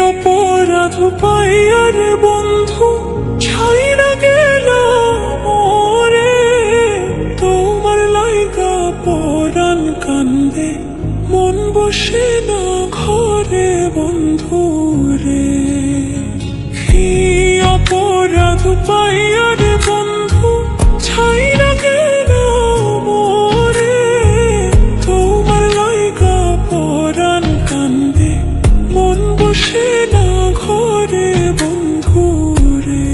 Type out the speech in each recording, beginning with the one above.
অপরাধ পাইয়ার বন্ধু ছাইরা গেল মোরে, তোমার লাইগা পরাণ কান্দে মন বসে না ঘরে বন্ধু রে। কি অপরাধ পাইয়ার বন্ধু ছাইরা গেল মোরে, তোমার লাইগা পরাণ কান্দে মন বসে না ঘরে বন্ধু রে।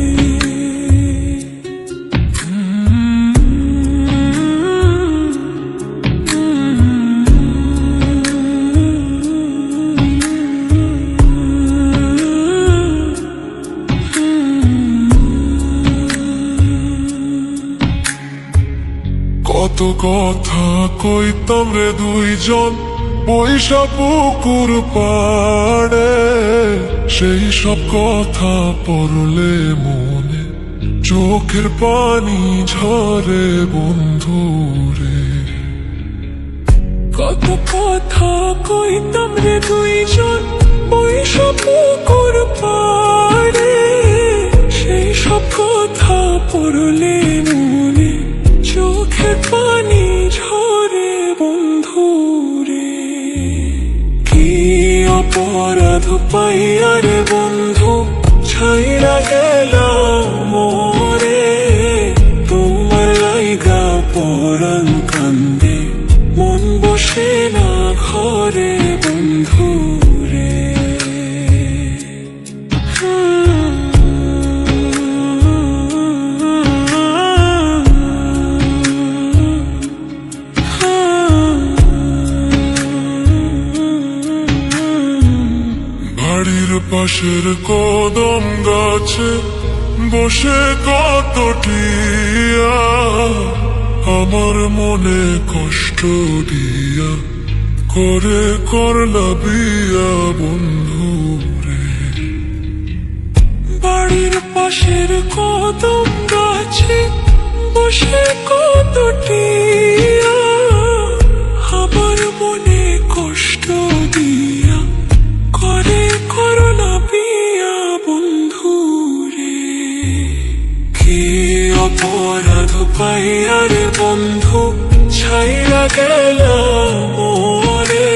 কত কথা কইতাম রে দুইজন পয়সা পুকুর পাড়ে, সেই সব কথা পড়লে মনে চোখের পানি ঝরে বন্ধু রে। কত কথা কইতাম রে দুইজন পয়সা পুকুর পাড়ে, সেই সব কথা পড়লে মনে চোখের পানি ঝরে বন্ধু রে। কি অপরাধ পাইয়ার বন্ধু ছাইরা গেল মোরে, তোমার লাইগা পরাণ কান্দে মন বসে না ঘরে বন্ধু রে। বাড়ির পাশের কদম গাছে বসে কত টিয়া, আমার মনে কষ্ট দিয়া করে করলা বিয়া বন্ধু রে। বাড়ির পাশের কদম গাছে বসে কত টিয়া, আমার মনে কষ্ট দিয়া করে করলা বিয়া বন্ধু রে। কি অপরাধ পাইয়ার বন্ধু ছাইরা গেল মোরে,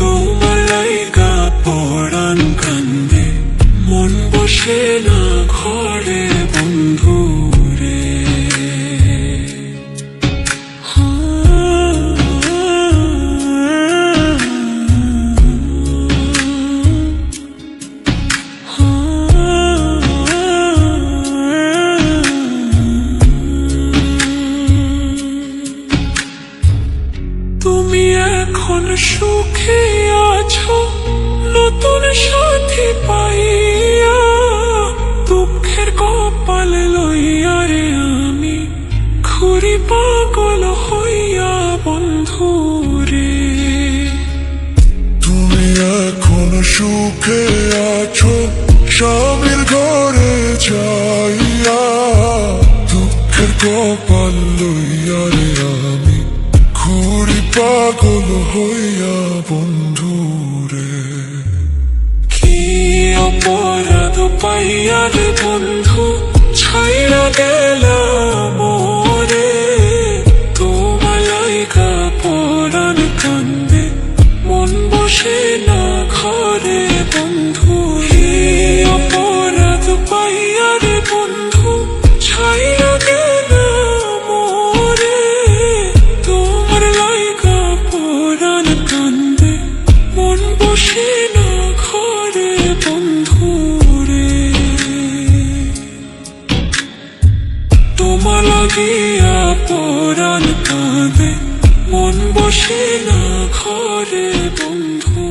তোমার লাইগা পরাণ কান্দে মন বসে না ঘরে বন্ধু রে। তুমি এখন সুখে আছো নতুন সাথী পাইয়া, দুঃখের কপাল লইয়া রে আমি ঘুরি পাগল হইয়া বন্ধু রে। তুমি এখন সুখে আছো স্বামীর ঘরে যাইয়া, দুঃখের কপাল লইয়া রে আমি ঘুরি পাগল হইয়া বন্ধু রে। কি অপরাধ পাইয়ার বন্ধু ছাইরা গেল মোরে, তোমার লাইগা পরাণ কান্দে মন বসে না ঘরে বন্ধু। কি অপরাধ পাইয়ার বন্ধু ছাইরা গেল মোরে, তোমার লাইগা পরাণ কান্দে মন বসে না ঘরে বন্ধু রে। তোমার লাগিয়া পরাণ কাঁদে মন বসে না ঘরে বন্ধু।